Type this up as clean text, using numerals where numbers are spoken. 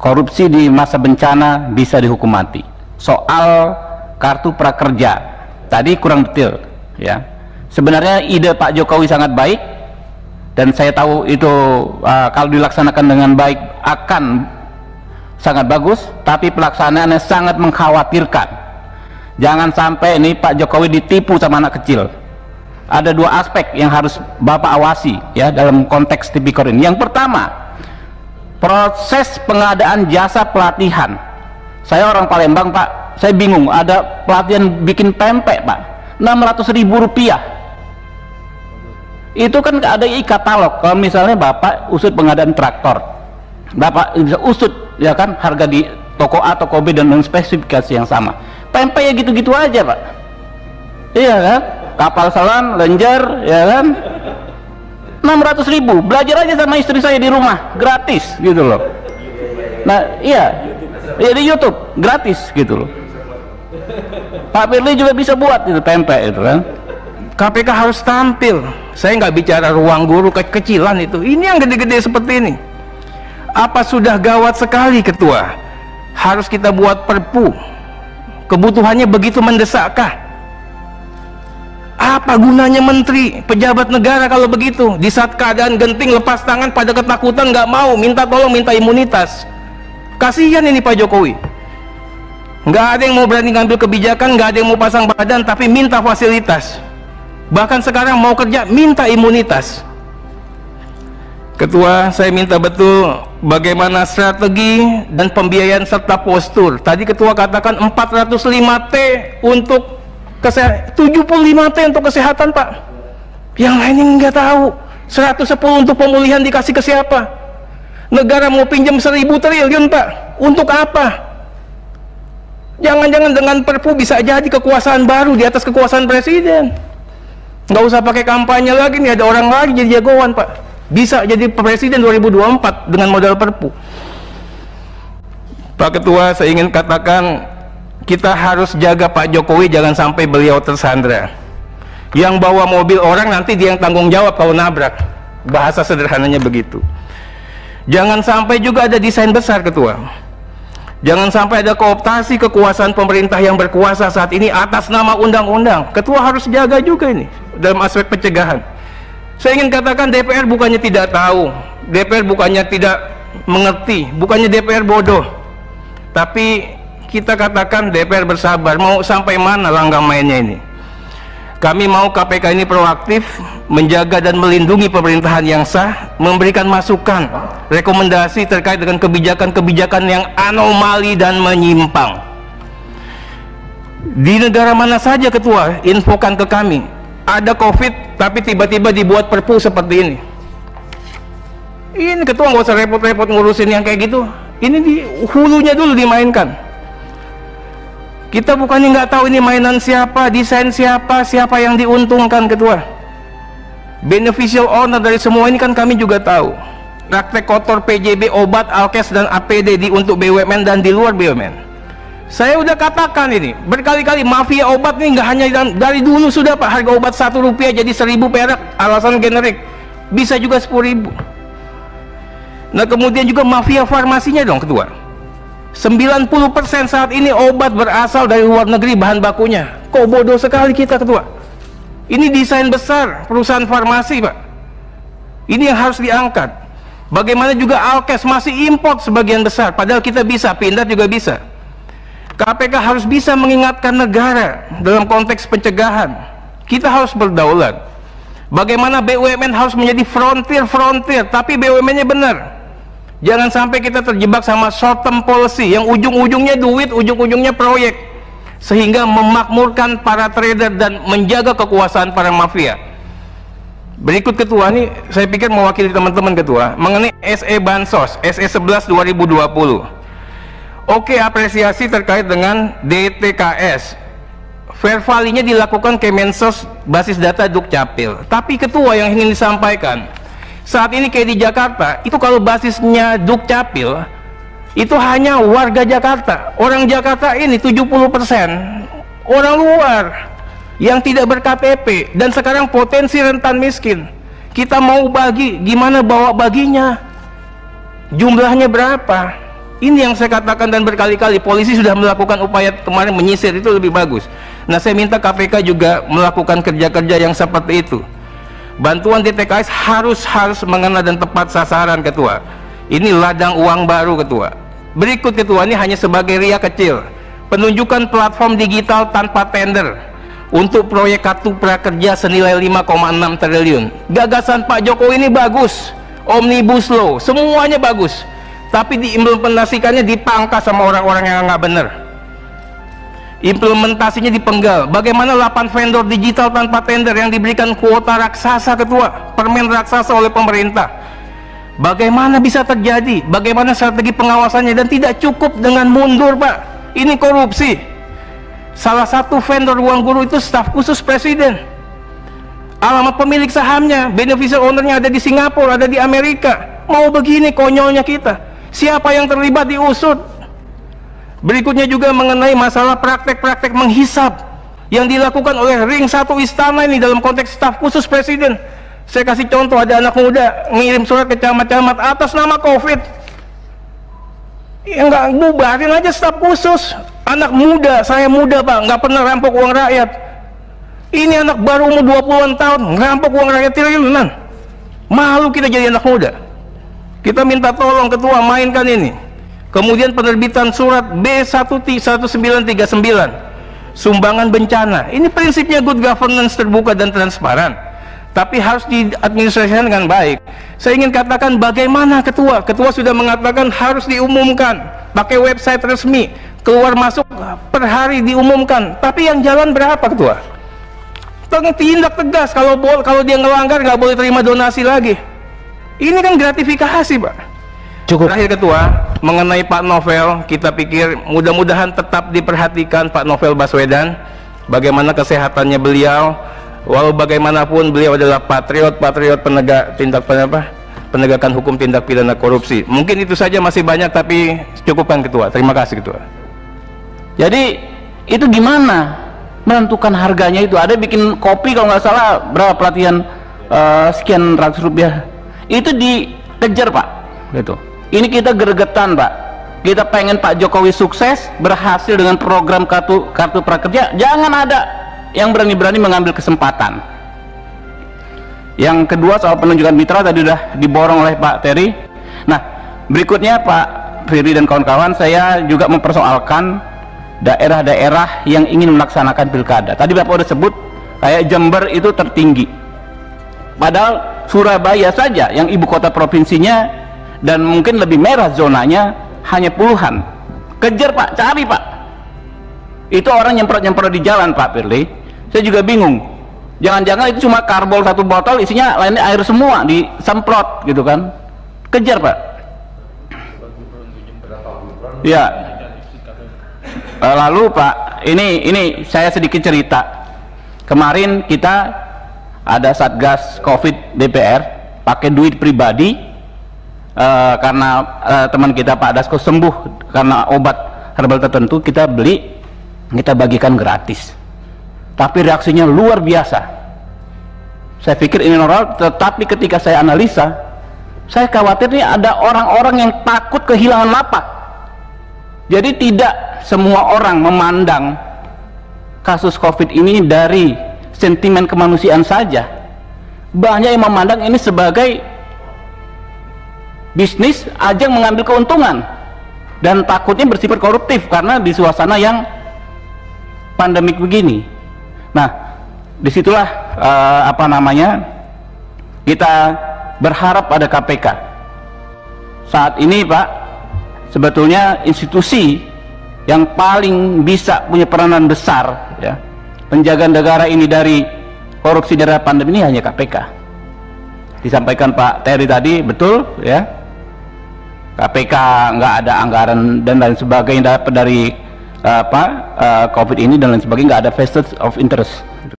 korupsi di masa bencana bisa dihukum mati. Soal kartu prakerja tadi kurang detail ya. Sebenarnya ide Pak Jokowi sangat baik, dan saya tahu itu kalau dilaksanakan dengan baik akan sangat bagus, tapi pelaksanaannya sangat mengkhawatirkan. Jangan sampai ini Pak Jokowi ditipu sama anak kecil. Ada dua aspek yang harus Bapak awasi ya dalam konteks tipikor ini. Yang pertama, proses pengadaan jasa pelatihan. Saya orang Palembang Pak, saya bingung, ada pelatihan bikin pempek Pak, 600.000 rupiah. Itu kan ada e-katalog. Kalau misalnya Bapak usut pengadaan traktor, Bapak bisa usut ya kan harga di toko A, toko B dengan spesifikasi yang sama. Pempek ya gitu-gitu aja Pak, iya kan, kapal selam, lenjer ya kan, 600.000. Belajar aja sama istri saya di rumah, gratis gitu loh. Nah iya, ya di YouTube gratis gitu loh. Pak Firly juga bisa buat itu pempek itu kan. KPK harus tampil. Saya nggak bicara ruang guru kecilan itu, ini yang gede-gede seperti ini. Apa sudah gawat sekali Ketua, harus kita buat perpu? Kebutuhannya begitu mendesakkah? Apa gunanya menteri, pejabat negara kalau begitu? Di saat keadaan genting lepas tangan pada ketakutan, nggak mau minta tolong, minta imunitas. Kasihan ini Pak Jokowi. Nggak ada yang mau berani ngambil kebijakan, nggak ada yang mau pasang badan, tapi minta fasilitas. Bahkan sekarang mau kerja minta imunitas. Ketua, saya minta betul bagaimana strategi dan pembiayaan serta postur. Tadi Ketua katakan 405T untuk kesehatan, 75T untuk kesehatan Pak. Yang lain nggak tahu. 110 untuk pemulihan dikasih ke siapa? Negara mau pinjam 1.000 triliun Pak. Untuk apa? Jangan-jangan dengan perpu bisa jadi kekuasaan baru di atas kekuasaan presiden. Nggak usah pakai kampanye lagi nih, ada orang lagi jadi jagoan Pak. Bisa jadi presiden 2024 dengan modal perpu. Pak Ketua, saya ingin katakan kita harus jaga Pak Jokowi jangan sampai beliau tersandra. Yang bawa mobil orang nanti dia yang tanggung jawab kalau nabrak. Bahasa sederhananya begitu. Jangan sampai juga ada desain besar Ketua. Jangan sampai ada kooptasi kekuasaan pemerintah yang berkuasa saat ini atas nama undang-undang. Ketua harus jaga juga ini dalam aspek pencegahan. Saya ingin katakan DPR bukannya tidak tahu, DPR bukannya tidak mengerti, bukannya DPR bodoh, tapi kita katakan DPR bersabar. Mau sampai mana langkah mainnya ini? Kami mau KPK ini proaktif, menjaga dan melindungi pemerintahan yang sah, memberikan masukan, rekomendasi terkait dengan kebijakan-kebijakan yang anomali dan menyimpang. Di negara mana saja Ketua, infokan ke kami. Ada COVID tapi tiba-tiba dibuat perpu seperti ini. Ini Ketua nggak usah repot-repot ngurusin yang kayak gitu. Ini di hulunya dulu dimainkan. Kita bukannya nggak tahu ini mainan siapa, desain siapa, siapa yang diuntungkan Ketua. Beneficial owner dari semua ini kan kami juga tahu. Praktek kotor PJB, obat, alkes dan APD untuk BUMN dan di luar BUMN. Saya udah katakan ini berkali-kali, mafia obat nih nggak hanya dari dulu sudah Pak, harga obat 1 rupiah jadi 1.000 perak, alasan generik, bisa juga 10.000. Nah kemudian juga mafia farmasinya dong Ketua. 90% saat ini obat berasal dari luar negeri bahan bakunya. Kok bodoh sekali kita Ketua. Ini desain besar perusahaan farmasi Pak. Ini yang harus diangkat. Bagaimana juga alkes masih import sebagian besar, padahal kita bisa, Pindad juga bisa. KPK harus bisa mengingatkan negara dalam konteks pencegahan. Kita harus berdaulat. Bagaimana BUMN harus menjadi frontier, tapi BUMN-nya benar. Jangan sampai kita terjebak sama short term policy yang ujung-ujungnya duit, ujung-ujungnya proyek, sehingga memakmurkan para trader dan menjaga kekuasaan para mafia. Berikut Ketua, ini saya pikir mewakili teman-teman Ketua, mengenai SE Bansos, SE 11 2020. Oke, apresiasi terkait dengan DTKS. Fair value-nya dilakukan Kemensos basis data Dukcapil. Tapi Ketua, yang ingin disampaikan, saat ini kayak di Jakarta, itu kalau basisnya Dukcapil, itu hanya warga Jakarta. Orang Jakarta ini 70% orang luar yang tidak ber-KTP, dan sekarang potensi rentan miskin. Kita mau bagi, gimana bawa baginya? Jumlahnya berapa? Ini yang saya katakan dan berkali-kali, polisi sudah melakukan upaya kemarin menyisir, itu lebih bagus. Nah, saya minta KPK juga melakukan kerja-kerja yang seperti itu. Bantuan di TKS harus mengena dan tepat sasaran, Ketua. Ini ladang uang baru, Ketua. Berikut, Ketua, ini hanya sebagai ria kecil. Penunjukan platform digital tanpa tender untuk proyek kartu prakerja senilai 5,6 triliun. Gagasan Pak Jokowi ini bagus, Omnibus Law, semuanya bagus, tapi diimplementasikannya dipangkas sama orang-orang yang nggak benar. Implementasinya dipenggal. Bagaimana 8 vendor digital tanpa tender yang diberikan kuota raksasa, Ketua, permen raksasa oleh pemerintah? Bagaimana bisa terjadi? Bagaimana strategi pengawasannya? Dan tidak cukup dengan mundur, Pak, ini korupsi. Salah satu vendor ruang guru itu staf khusus presiden. Alamat pemilik sahamnya, beneficial ownernya ada di Singapura, ada di Amerika. Mau begini konyolnya kita. Siapa yang terlibat diusut. Berikutnya juga mengenai masalah praktek-praktek menghisap yang dilakukan oleh ring 1 istana ini dalam konteks staf khusus presiden. Saya kasih contoh, ada anak muda ngirim surat ke camat-camat atas nama COVID. Ya nggak, bubarin aja staf khusus. Anak muda, saya muda, Pak, nggak pernah rampok uang rakyat. Ini anak baru umur 20-an tahun ngerampok uang rakyat triliunan. Malu kita jadi anak muda. Kita minta tolong, Ketua, mainkan ini. Kemudian penerbitan surat B1939, sumbangan bencana. Ini prinsipnya good governance, terbuka dan transparan, tapi harus diadministrasikan dengan baik. Saya ingin katakan bagaimana, Ketua sudah mengatakan harus diumumkan pakai website resmi, keluar masuk per hari diumumkan, tapi yang jalan berapa, Ketua? Tindak tegas, kalau dia ngelanggar nggak boleh terima donasi lagi. Ini kan gratifikasi, Pak. Cukup. Terakhir, Ketua, mengenai Pak Novel, kita pikir mudah-mudahan tetap diperhatikan Pak Novel Baswedan, bagaimana kesehatannya beliau. Walau bagaimanapun beliau adalah patriot penegakan hukum tindak pidana korupsi. Mungkin itu saja, masih banyak tapi cukupkan, Ketua. Terima kasih, Ketua. Jadi itu gimana menentukan harganya itu? Ada bikin kopi kalau nggak salah berapa pelatihan sekian ratus rupiah, itu dikejar, Pak, gitu. Ini kita gregetan, Pak. Kita pengen Pak Jokowi sukses, berhasil dengan program kartu prakerja. Jangan ada yang berani-berani mengambil kesempatan. Yang kedua, soal penunjukan mitra tadi sudah diborong oleh Pak Terry. Nah, berikutnya Pak Firly dan kawan-kawan, saya juga mempersoalkan daerah-daerah yang ingin melaksanakan pilkada. Tadi Bapak udah sebut kayak Jember itu tertinggi, padahal Surabaya saja yang ibu kota provinsinya dan mungkin lebih merah zonanya hanya puluhan. Kejar, Pak, cari, Pak. Itu orang nyemprot-nyemprot di jalan, Pak Firly. Saya juga bingung, jangan-jangan itu cuma karbol satu botol, isinya lainnya air semua, disemprot gitu kan. Kejar, Pak. Ya. Lalu, Pak, ini saya sedikit cerita. Kemarin kita ada Satgas Covid DPR pakai duit pribadi, karena teman kita Pak Dasko sembuh karena obat herbal tertentu, kita beli, kita bagikan gratis. Tapi reaksinya luar biasa. Saya pikir ini normal, tetapi ketika saya analisa, saya khawatir nih ada orang-orang yang takut kehilangan lapak. Jadi tidak semua orang memandang kasus COVID ini dari sentimen kemanusiaan saja. Banyak yang memandang ini sebagai bisnis, ajang mengambil keuntungan, dan takutnya bersifat koruptif karena di suasana yang pandemik begini. Nah, disitulah kita berharap pada KPK. Saat ini, Pak, sebetulnya institusi yang paling bisa punya peranan besar, ya, penjagaan negara ini dari korupsi daerah pandemi ini hanya KPK. Disampaikan Pak Terry tadi, betul, ya. KPK nggak ada anggaran dan lain sebagainya dapat dari COVID ini dan lain sebagainya, nggak ada vested of interest.